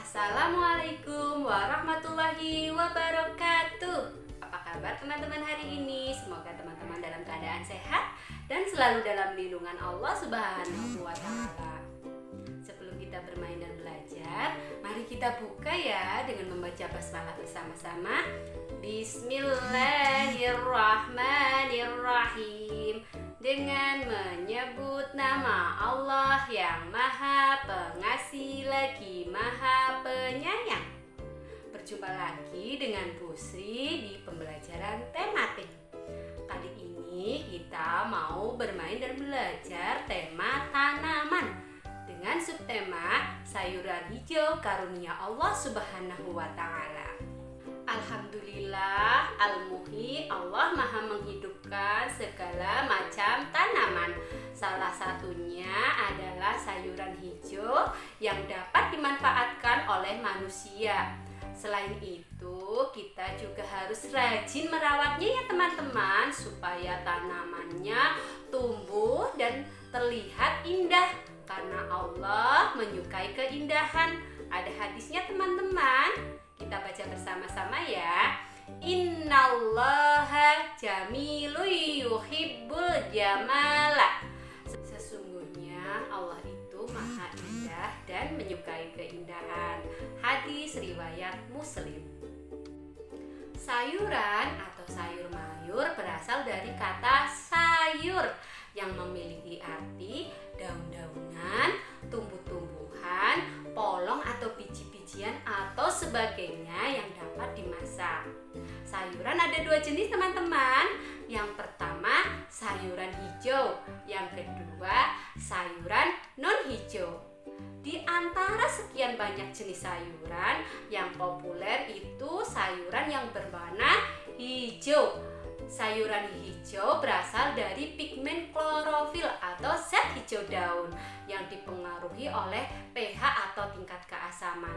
Assalamualaikum warahmatullahi wabarakatuh. Apa kabar teman-teman hari ini? Semoga teman-teman dalam keadaan sehat dan selalu dalam lindungan Allah Subhanahu wa Ta'ala. Sebelum kita bermain dan belajar, mari kita buka ya dengan membaca basmalah bersama-sama. Bismillahirrahmanirrahim. Dengan menyebut nama Allah yang Maha Pengasih lagi Maha Penyayang. Berjumpa lagi dengan Busri di pembelajaran tematik. Kali ini kita mau bermain dan belajar tema tanaman dengan subtema sayuran hijau karunia Allah Subhanahu wa Ta'ala. Alhamdulillah, Al-Muhyi, Allah Maha menghidupkan segala macam tanaman. Salah satunya adalah sayuran hijau yang dapat dimanfaatkan oleh manusia. Selain itu, kita juga harus rajin merawatnya ya teman-teman, supaya tanamannya tumbuh dan terlihat indah. Karena Allah menyukai keindahan. Ada hadisnya teman-teman. Kita baca bersama-sama ya. Innallaha jamilun yuhibbul jamala. Sesungguhnya Allah itu maha indah dan menyukai keindahan. Hadis riwayat Muslim. Sayuran atau sayur mayur berasal dari kata sayur yang memiliki arti daun-daunan, tumbuh-tumbuhan, polong atau biji-bijian atau sebagainya yang dapat dimasak. Sayuran ada dua jenis teman-teman. Yang pertama sayuran hijau, yang kedua sayuran non hijau. Di antara sekian banyak jenis sayuran, yang populer itu sayuran yang berwarna hijau. Sayuran hijau berasal dari pigmen klorofil atau zat hijau daun yang dipengaruhi oleh pH atau tingkat keasaman.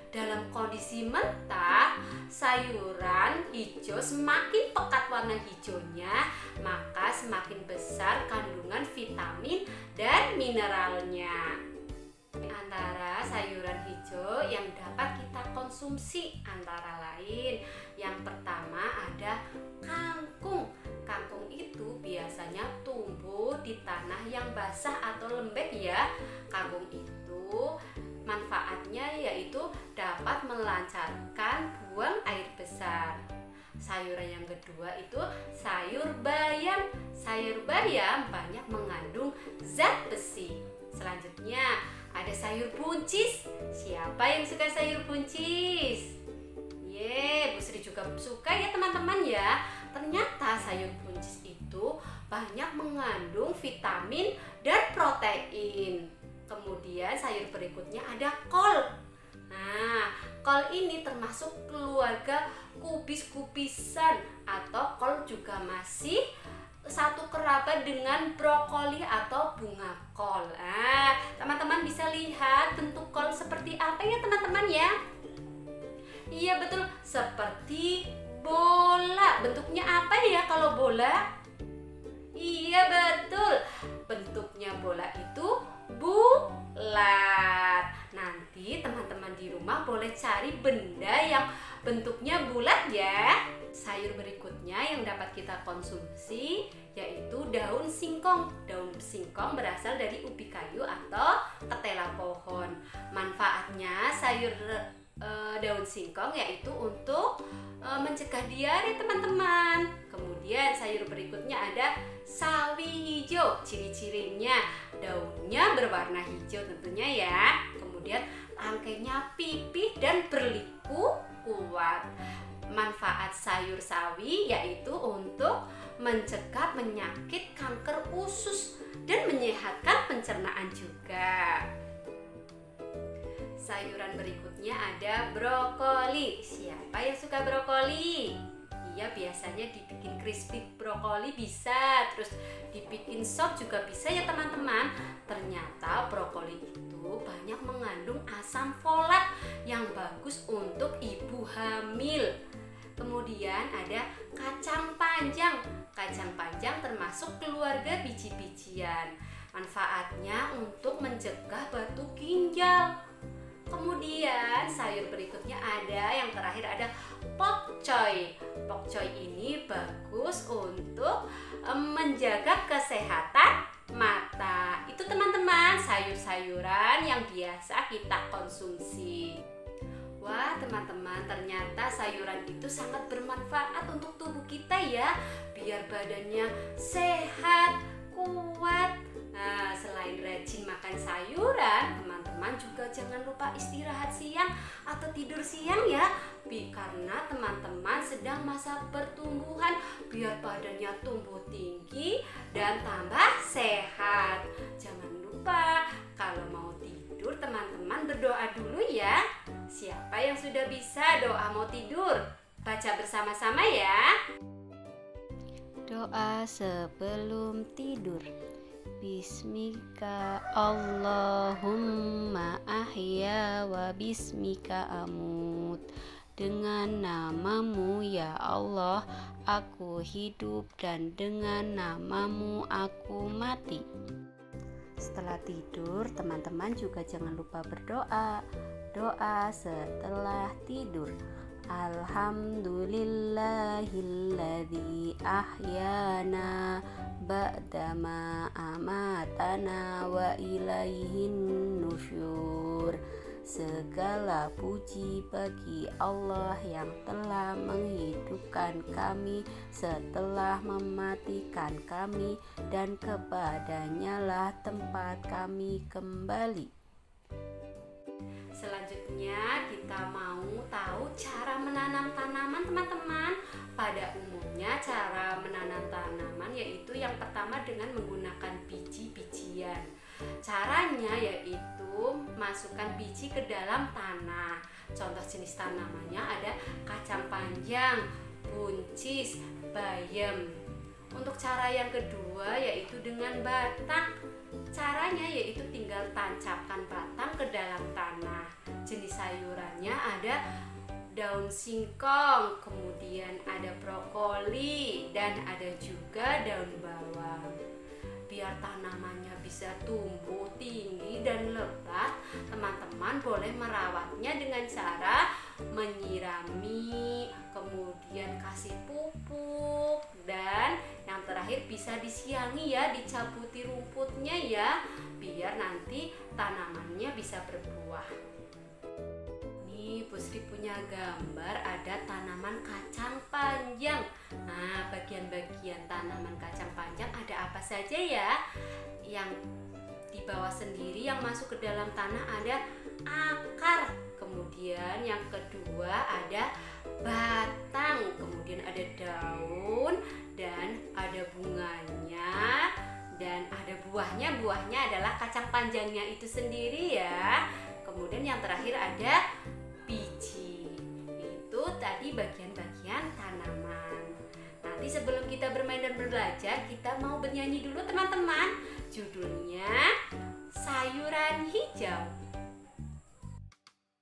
Dalam kondisi mentah, sayuran hijau semakin pekat warna hijaunya, maka semakin besar kandungan vitamin dan mineralnya. Di antara sayuran hijau yang dapat kita konsumsi antara lain, yang pertama ada kangkung. Kangkung itu biasanya tumbuh di tanah yang basah atau lembek ya. Kangkung itu manfaatnya yaitu dapat melancarkan buang air besar. Sayuran yang kedua itu sayur bayam. Sayur bayam banyak mengandung zat besi. Selanjutnya ada sayur buncis. Siapa yang suka sayur buncis? Bu Sri juga suka ya teman-teman ya. Ternyata sayur buncis itu banyak mengandung vitamin dan protein. Kemudian sayur berikutnya ada kol. Nah, kol ini termasuk keluarga kubis-kubisan atau kol juga masih satu kerabat dengan brokoli atau bunga kol. Teman-teman bisa lihat bentuk kol seperti apa ya teman-teman ya? Iya betul, seperti bola. Bentuknya apa ya kalau bola? Iya betul, bentuknya bola itu bulat. Nanti teman-teman di rumah boleh cari benda yang bentuknya bulat ya. Sayur berikutnya yang dapat kita konsumsi yaitu daun singkong. Daun singkong berasal dari ubi kayu atau ketela pohon. Manfaatnya sayur daun singkong yaitu untuk mencegah diare teman-teman. Kemudian sayur berikutnya ada sawi hijau. Ciri-cirinya daunnya berwarna hijau tentunya ya. Kemudian rangkainya pipih dan berliku kuat. Manfaat sayur sawi yaitu untuk mencegah penyakit kanker usus dan menyehatkan pencernaan juga. Sayuran berikutnya ada brokoli. Siapa yang suka brokoli? Iya, biasanya dibikin crispy brokoli bisa, terus dibikin sop juga bisa ya teman-teman. Ternyata brokoli itu banyak mengandung asam folat yang bagus untuk ibu hamil. Kemudian ada kacang panjang. Kacang panjang termasuk keluarga biji-bijian. Manfaatnya untuk mencegah batu ginjal. Kemudian sayur berikutnya ada yang terakhir ada pokcoy. Pokcoy ini bagus untuk menjaga kesehatan mata. Itu teman-teman sayur-sayuran yang biasa kita konsumsi. Wah teman-teman, ternyata sayuran itu sangat bermanfaat untuk tubuh kita ya, biar badannya sehat, kuat. Nah, selain rajin makan sayuran, teman-teman juga jangan lupa istirahat siang atau tidur siang ya. Karena teman-teman sedang masa pertumbuhan, biar badannya tumbuh tinggi dan tambah sehat. Jangan lupa kalau mau tidur teman-teman berdoa dulu ya. Siapa yang sudah bisa doa mau tidur? Baca bersama-sama ya. Doa sebelum tidur. Bismika Allahumma ahya wa bismika amut. Dengan namamu ya Allah aku hidup, dan dengan namamu aku mati. Setelah tidur, teman-teman juga jangan lupa berdoa. Doa setelah tidur. Alhamdulillahilladzi ahyana ba'dama amatana wa ilaihin nusyur. Segala puji bagi Allah yang telah menghidupkan kami setelah mematikan kami, dan kepadanya lah tempat kami kembali. Selanjutnya kita mau tahu cara menanam tanaman teman-teman. Pada umumnya cara menanam tanaman yaitu yang pertama dengan menggunakan biji-bijian. Caranya yaitu masukkan biji ke dalam tanah. Contoh jenis tanamannya ada kacang panjang, buncis, bayam. Untuk cara yang kedua yaitu dengan batang. Caranya yaitu tinggal tancapkan batang ke dalam tanah. Jenis sayurannya ada daun singkong, kemudian ada brokoli, dan ada juga daun bawang. Biar tanamannya bisa tumbuh tinggi dan lebat, teman-teman boleh merawatnya dengan cara menyirami, kemudian kasih pupuk, dan yang terakhir bisa disiangi ya, dicabuti rumputnya ya, biar nanti tanamannya bisa berbuah. Nih Bu Sri punya gambar ada tanaman kacang panjang. Nah, bagian-bagian tanaman kacang panjang ada apa saja ya? Yang di bawah sendiri yang masuk ke dalam tanah ada akar, kemudian yang kedua ada batang, kemudian ada daun, dan ada bunganya, dan ada buahnya. Buahnya adalah kacang panjangnya itu sendiri ya. Kemudian yang terakhir ada biji. Itu tadi bagian-bagian tanaman. Nanti sebelum kita bermain dan belajar, kita mau bernyanyi dulu teman-teman. Judulnya Sayuran Hijau.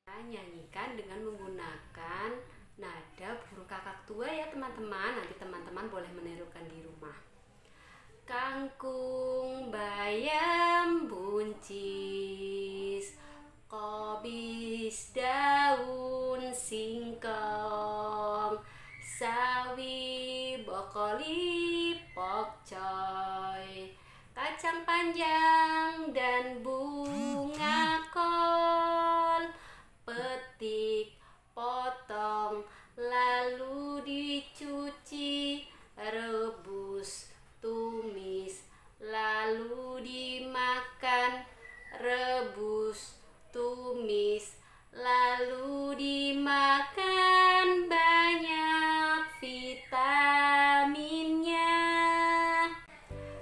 Kita nyanyikan dengan menggunakan nada burung kakak tua ya teman-teman. Nanti teman-teman boleh menirukan di rumah. Kangkung, bayam, buncis, kobis, daun singkong, sawi, brokoli, pokcoy, kacang panjang, dan bunga kol. Petik, potong, lalu dicuci, rebus, tumis, lalu dimakan. Rebus, tumis, lalu dimakan, banyak vitaminnya.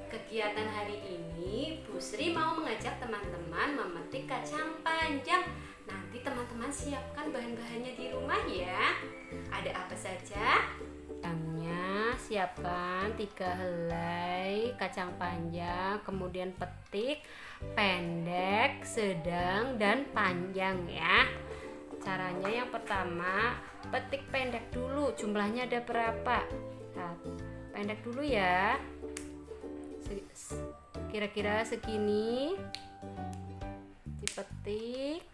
Kegiatan hari ini Bu Sri mau mengajak teman-teman memetik kacang panjang. Nanti teman-teman siapkan bahan-bahannya di rumah ya. Ada apa saja? Pertama, siapkan 3 helai kacang panjang, kemudian petik pendek, sedang, dan panjang ya. Caranya yang pertama, petik pendek dulu. Jumlahnya ada berapa? Nah, pendek dulu ya. Kira-kira segini. Dipetik.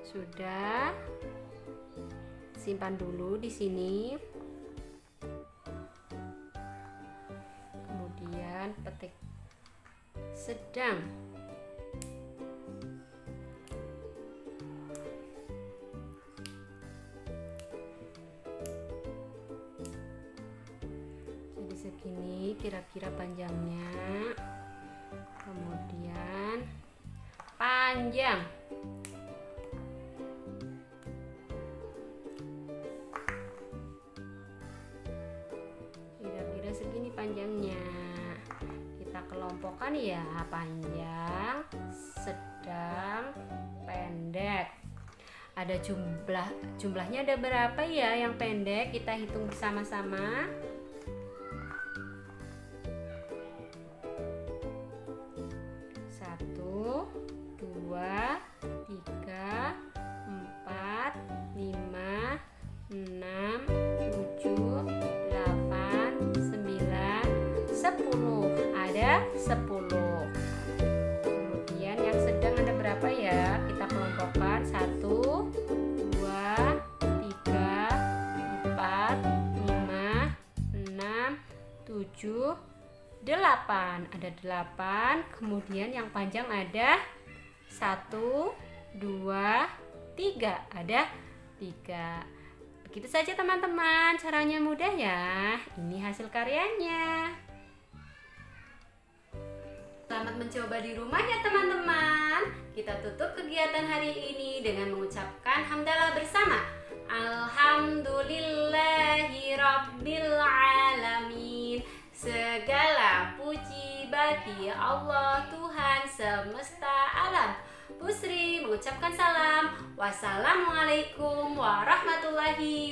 Sudah. Simpan dulu di sini. Kemudian petik sedang. Jadi segini kira-kira panjangnya. Kemudian panjang. Kira-kira segini panjangnya. Kita kelompokkan ya, panjang, sedang, pendek. Ada jumlahnya ada berapa ya yang pendek? Kita hitung bersama-sama. 1, 2, 3, 4, 5, 6, 7, 8, 9, 10. Ada 10. Kemudian yang sedang ada berapa ya? Kita kelompokkan 1, 2, 3, 4, 5, 6, 7, 8. Ada 8. Kemudian yang panjang ada 1, 2, 3. Ada 3. Begitu saja teman-teman, caranya mudah ya. Ini hasil karyanya. Selamat mencoba di rumah ya teman-teman. Kita tutup kegiatan hari ini dengan mengucapkan hamdalah bersama. Alhamdulillahi Rabbil Alamin. Segala puji bagi Allah Tuhan semesta alam. Bu Sri mengucapkan salam. Wassalamualaikum warahmatullahi